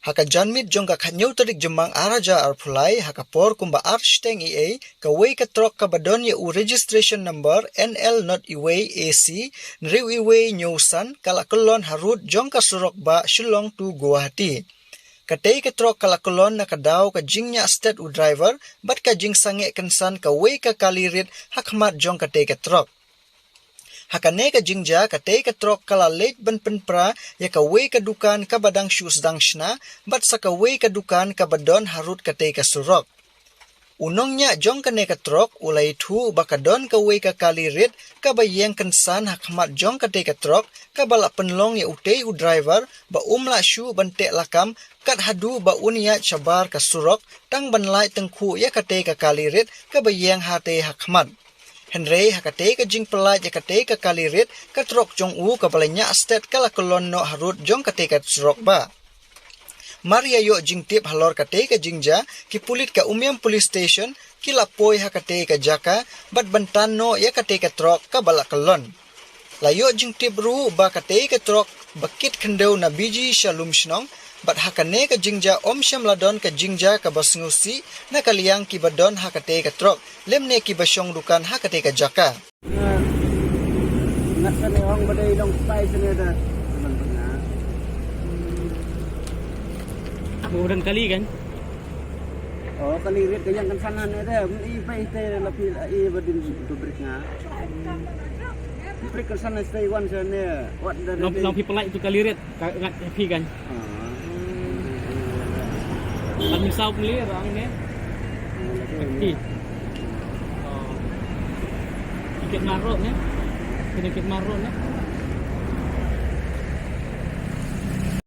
Haka janmit jong ka kanyaw tarik jemang araja arpulay haka por kumba arsteng EA ka way ka trok ka badon ya u registration number NL not iway AC nriw iway nyusan kalakulon harut jong ka surok ba Shillong to Guwahati. Katay ka trok kalakulon na kadaw ka jingnya state u driver bat ka jing sange kensan ka way ka kalirit hakmat jong katay ka trok. Hakane ka jingja katay ka trok kala late ban penpra ya ka way ka dukan ka badang shoes dang shna bat sa ka way ka dukan ka badon harut katay ka surok. Unongnya jong kane ka trok ulay thu bakadon ka way ka kalirit ka bayeng kensan hakmat jong katay ka trok ka bala penlong ya utay u driver ba umla shu bante lakam kat hadu ba unia cabar ka surok tang banlay tengku ya katay ka kalirit ka bayeng hate hakmat. Henry hakate ka jing pelaj hakate ka kalirit ka trok jong u ka balanya state kala kolon no harut jong kate ka surok ba. Maria yo jing tip halor kate ka jingja ki pulit ka umiam police station ki lapoy hakate ka jaka bat bantan no ya kate ka trok ka bala kolon. Layo jing tip ru ba kate ka trok bakit kendaw na biji shalom shnong bat hakane ka jingja om syam ladon ka jingja ka basngusi na kaliang ki badon hakate ka trok lemne ki basyong dukan hakate ka jaka. Nasane ong badai dong pai sene da. Murang kali kan? Oh kalirit ka yang kan sana ne da. I pai te lapi I badin dubrik nga. Dubrik kan sana stay one sene. What the Long people like to kalirit ngat happy kan? Kami sau beli orang ni. Happy. Tiket marut ni. Tiket marut ni.